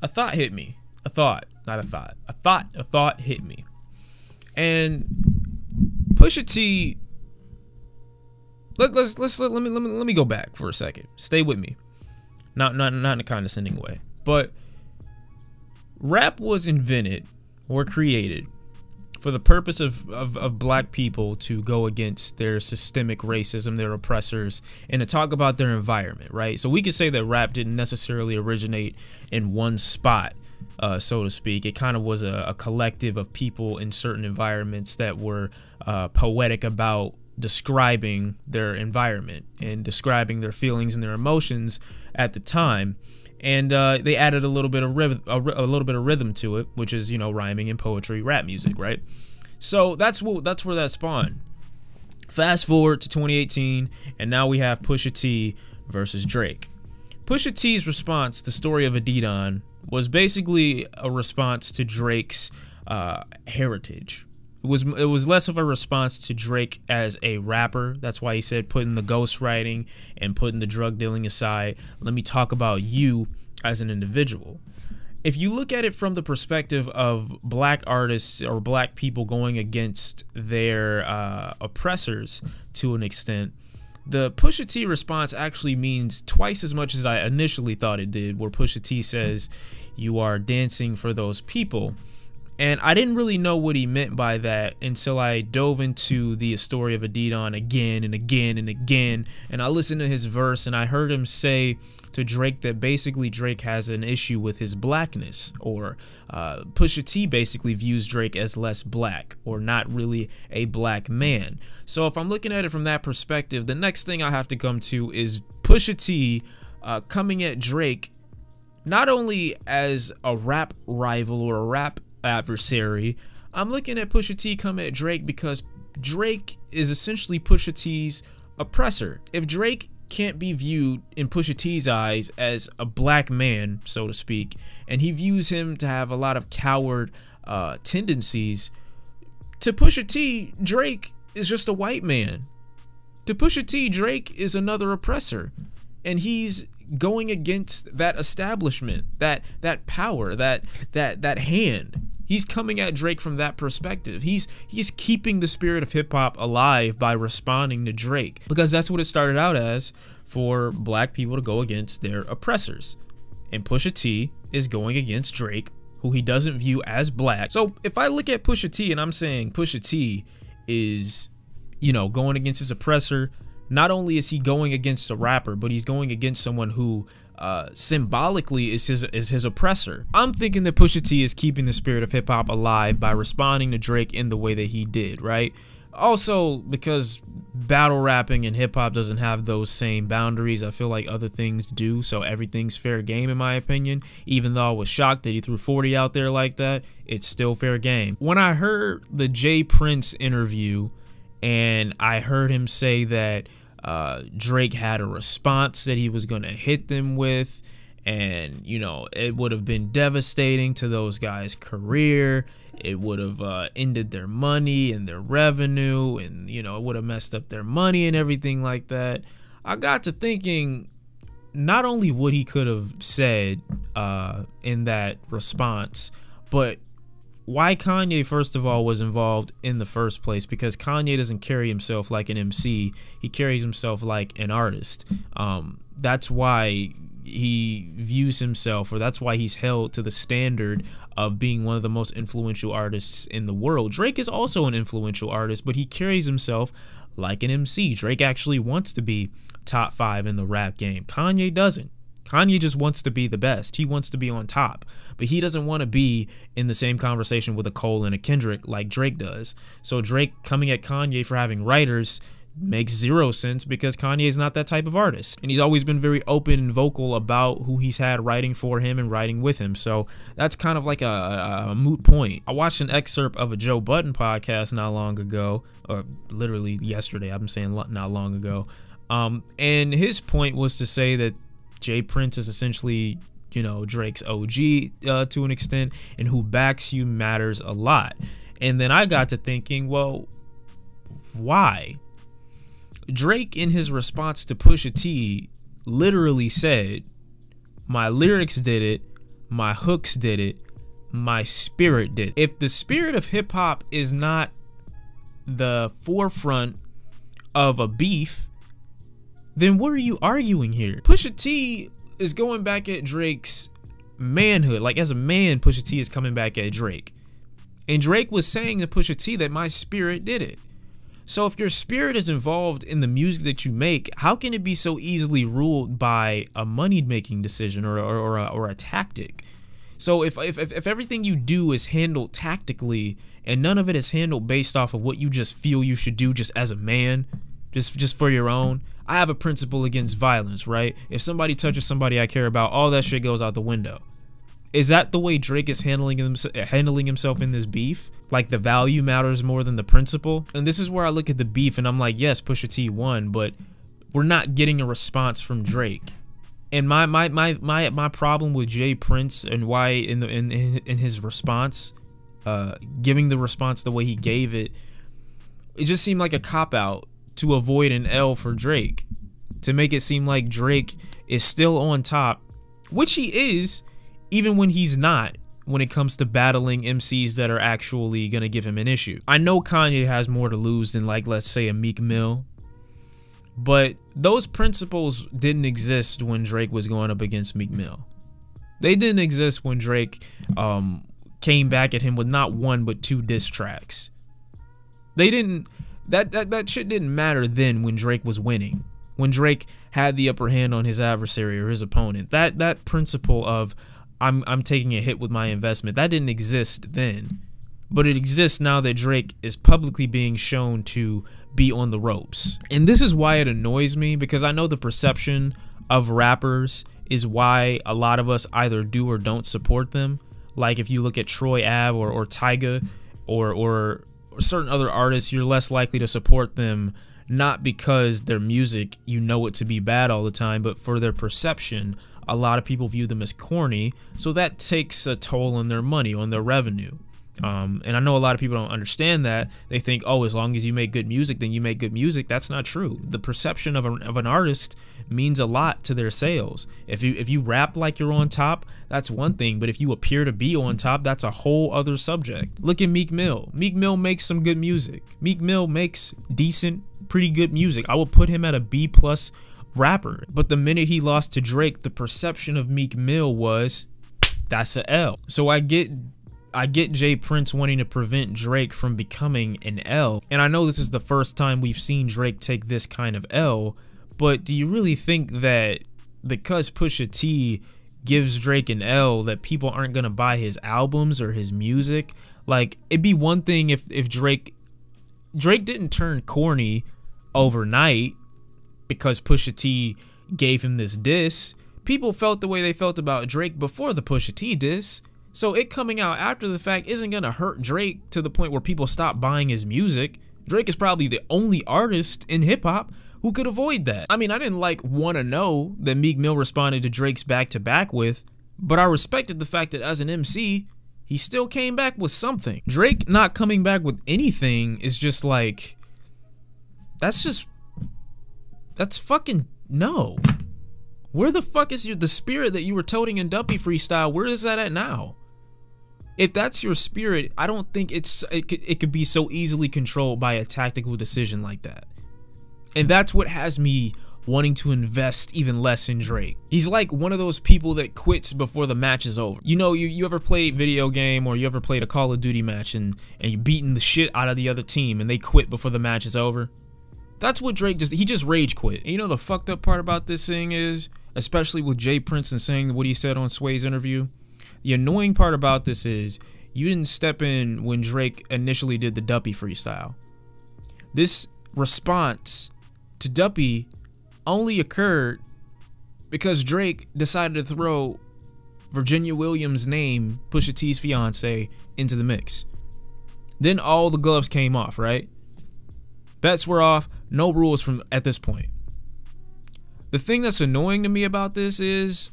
a thought hit me. A thought, not a thought. A thought hit me. And Pusha T, let me go back for a second. Stay with me. Not in a condescending way. But rap was invented or created for the purpose of black people to go against their systemic racism, their oppressors, and to talk about their environment, right? So we could say that rap didn't necessarily originate in one spot, so to speak. It kind of was a collective of people in certain environments that were poetic about describing their environment and describing their feelings and their emotions at the time. And they added a little bit of rhythm to it, which is, you know, rhyming and poetry, rap music, right? So that's where that spawned. Fast forward to 2018, and now we have Pusha T versus Drake. Pusha T's response to Story of Adidon was basically a response to Drake's heritage. It was less of a response to Drake as a rapper. That's why he said putting the ghostwriting and putting the drug dealing aside, let me talk about you as an individual. If you look at it from the perspective of black artists or black people going against their oppressors to an extent, the Pusha T response actually means twice as much as I initially thought it did, where Pusha T says, you are dancing for those people. And I didn't really know what he meant by that until I dove into the Story of Adidon again and again and again. And I listened to his verse and I heard him say to Drake that basically Drake has an issue with his blackness, or Pusha T basically views Drake as less black or not really a black man. So if I'm looking at it from that perspective, the next thing I have to come to is Pusha T coming at Drake not only as a rap rival or a rap adversary. I'm looking at Pusha T come at Drake because Drake is essentially Pusha T's oppressor. If Drake can't be viewed in Pusha T's eyes as a black man, so to speak, and he views him to have a lot of coward tendencies, to Pusha T, Drake is just a white man. To Pusha T, Drake is another oppressor, and he's going against that establishment, that power, that hand. He's coming at Drake from that perspective. He's keeping the spirit of hip hop alive by responding to Drake, because that's what it started out as, for black people to go against their oppressors. And Pusha T is going against Drake, who he doesn't view as black. So if I look at Pusha T and I'm saying Pusha T is, you know, going against his oppressor, not only is he going against a rapper, but he's going against someone who symbolically is his oppressor. I'm thinking that Pusha T is keeping the spirit of hip hop alive by responding to Drake in the way that he did, right? Also, because battle rapping and hip hop doesn't have those same boundaries, I feel like other things do, so everything's fair game in my opinion. Even though I was shocked that he threw 40 out there like that, it's still fair game. When I heard the J Prince interview and I heard him say that Drake had a response that he was going to hit them with, and you know, it would have been devastating to those guys' career. It would have ended their money and their revenue, and you know, it would have messed up their money and everything like that. I got to thinking, not only what he could have said in that response, but why Kanye, first of all, was involved in the first place, because Kanye doesn't carry himself like an MC. He carries himself like an artist. That's why he views himself, or that's why he's held to the standard of being one of the most influential artists in the world. Drake is also an influential artist, but he carries himself like an MC. Drake actually wants to be top 5 in the rap game. Kanye doesn't. Kanye just wants to be the best. He wants to be on top, but he doesn't want to be in the same conversation with a Cole and a Kendrick like Drake does. So Drake coming at Kanye for having writers makes zero sense, because Kanye is not that type of artist, and he's always been very open and vocal about who he's had writing for him and writing with him. So that's kind of like a moot point. I watched an excerpt of a Joe Budden podcast not long ago, or literally yesterday. I'm saying not long ago, and his point was to say that J Prince is essentially, you know, Drake's OG to an extent, and who backs you matters a lot. And then I got to thinking, well, why? Drake, in his response to Pusha T, literally said, my lyrics did it, my hooks did it, my spirit did. If the spirit of hip hop is not the forefront of a beef, then what are you arguing here? Pusha T is going back at Drake's manhood. Like, as a man, Pusha T is coming back at Drake. And Drake was saying to Pusha T that my spirit did it. So if your spirit is involved in the music that you make, how can it be so easily ruled by a money-making decision or a tactic? So if everything you do is handled tactically and none of it is handled based off of what you just feel you should do just as a man, just for your own. I have a principle against violence, right? If somebody touches somebody I care about, all that shit goes out the window. Is that the way Drake is handling himself in this beef? Like, the value matters more than the principle? And this is where I look at the beef and I'm like, yes, Pusha T won, but we're not getting a response from Drake. And my problem with Jay Prince and why in his response, giving the response the way he gave it, it just seemed like a cop-out to avoid an L for Drake, to make it seem like Drake is still on top, which he is, even when he's not, when it comes to battling MCs that are actually gonna give him an issue. I know Kanye has more to lose than, like, let's say a Meek Mill, but those principles didn't exist when Drake was going up against Meek Mill. They didn't exist when Drake came back at him with not one but 2 diss tracks. They didn't. That shit didn't matter then when Drake was winning. When Drake had the upper hand on his adversary or his opponent. That principle of I'm taking a hit with my investment, that didn't exist then. But it exists now that Drake is publicly being shown to be on the ropes. And this is why it annoys me, because I know the perception of rappers is why a lot of us either do or don't support them. Like, if you look at Troy Ave or Tyga or certain other artists, you're less likely to support them, not because their music, you know it to be bad all the time, but for their perception. A lot of people view them as corny, so that takes a toll on their money, on their revenue. And I know a lot of people don't understand that. They think, oh, as long as you make good music, then you make good music. That's not true. The perception of an artist means a lot to their sales. If you rap like you're on top, that's one thing, but if you appear to be on top, that's a whole other subject. Look at Meek Mill. Meek Mill makes some good music. Meek Mill makes decent, pretty good music. I would put him at a B+ rapper. But the minute he lost to Drake, the perception of Meek Mill was, that's a L. So I get Jay Prince wanting to prevent Drake from becoming an L. And I know this is the first time we've seen Drake take this kind of L, but do you really think that because Pusha T gives Drake an L that people aren't gonna buy his albums or his music? Like, it'd be one thing if Drake didn't turn corny overnight because Pusha T gave him this diss. People felt the way they felt about Drake before the Pusha T diss. So it coming out after the fact isn't gonna hurt Drake to the point where people stop buying his music. Drake is probably the only artist in hip-hop who could avoid that. I mean, I didn't like Wanna Know that Meek Mill responded to Drake's back-to-back with, but I respected the fact that as an MC, he still came back with something. Drake not coming back with anything is just like, that's fucking no. Where the fuck is the spirit that you were toting in Duppy Freestyle? Where is that at now? If that's your spirit, I don't think it could be so easily controlled by a tactical decision like that. And that's what has me wanting to invest even less in Drake. He's like one of those people that quits before the match is over. You know, you ever played video game or you ever played a Call of Duty match and you're beating the shit out of the other team and they quit before the match is over? That's what Drake he just rage quit. And you know the fucked up part about this thing is, especially with Jay Prince and saying what he said on Sway's interview, the annoying part about this is you didn't step in when Drake initially did the Duppy freestyle. This response to Duppy only occurred because Drake decided to throw Virginia Williams' name, Pusha T's fiance, into the mix. Then all the gloves came off, right? Bets were off, no rules from at this point. The thing that's annoying to me about this is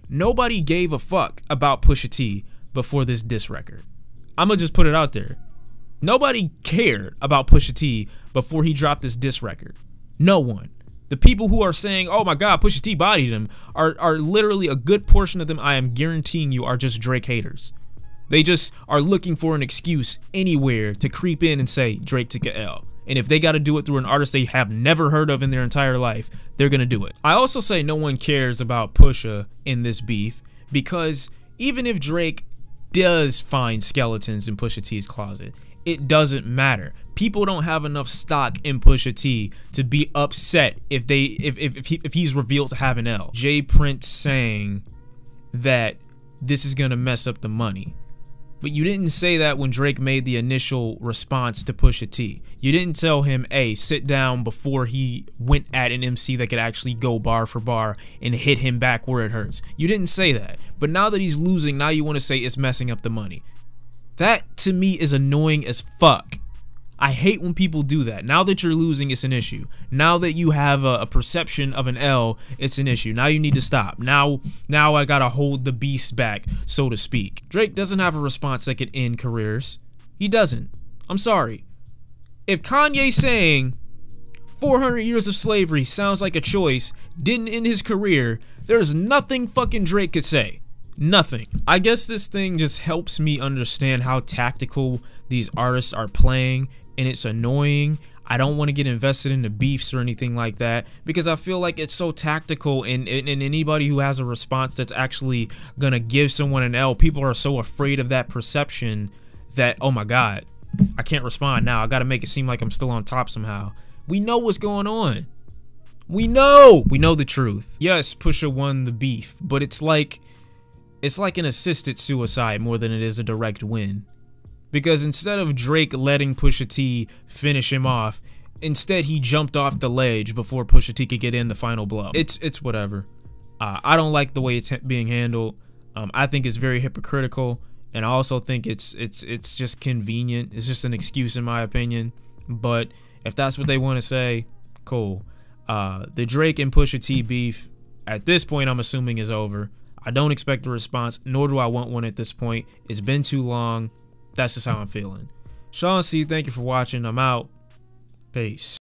nobody gave a fuck about Pusha T before this diss record. I'ma just put it out there. Nobody cared about Pusha T before he dropped this diss record. No one. The people who are saying, oh my God, Pusha T bodied him, are literally a good portion of them, I am guaranteeing you, are just Drake haters. They just are looking for an excuse anywhere to creep in and say Drake took a L. And if they got to do it through an artist they have never heard of in their entire life, they're going to do it. I also say no one cares about Pusha in this beef, because even if Drake does find skeletons in Pusha T's closet, it doesn't matter. People don't have enough stock in Pusha T to be upset if he's revealed to have an L. Jay Prince saying that this is going to mess up the money. But you didn't say that when Drake made the initial response to Pusha T. You didn't tell him, hey, sit down before he went at an MC that could actually go bar for bar and hit him back where it hurts. You didn't say that. But now that he's losing, now you want to say it's messing up the money. That, to me, is annoying as fuck. I hate when people do that. Now that you're losing, it's an issue. Now that you have a perception of an L, it's an issue. Now you need to stop. Now I gotta hold the beast back, so to speak. Drake doesn't have a response that could end careers. He doesn't. I'm sorry. If Kanye saying 400 years of slavery sounds like a choice didn't end his career, there's nothing fucking Drake could say. Nothing. I guess this thing just helps me understand how tactical these artists are playing, and it's annoying. I don't want to get invested in the beefs or anything like that, because I feel like it's so tactical, and anybody who has a response that's actually gonna give someone an L, people are so afraid of that perception that, oh my God, I can't respond now. I gotta make it seem like I'm still on top somehow. We know what's going on. We know the truth. Yes, Pusha won the beef, but it's like an assisted suicide more than it is a direct win. Because instead of Drake letting Pusha T finish him off, instead he jumped off the ledge before Pusha T could get in the final blow. It's whatever. I don't like the way it's being handled. I think it's very hypocritical, and I also think it's just convenient. It's just an excuse in my opinion. But if that's what they want to say, cool. The Drake and Pusha T beef at this point, I'm assuming, is over. I don't expect a response, nor do I want one at this point. It's been too long. That's just how I'm feeling. Shawn C, thank you for watching. I'm out. Peace.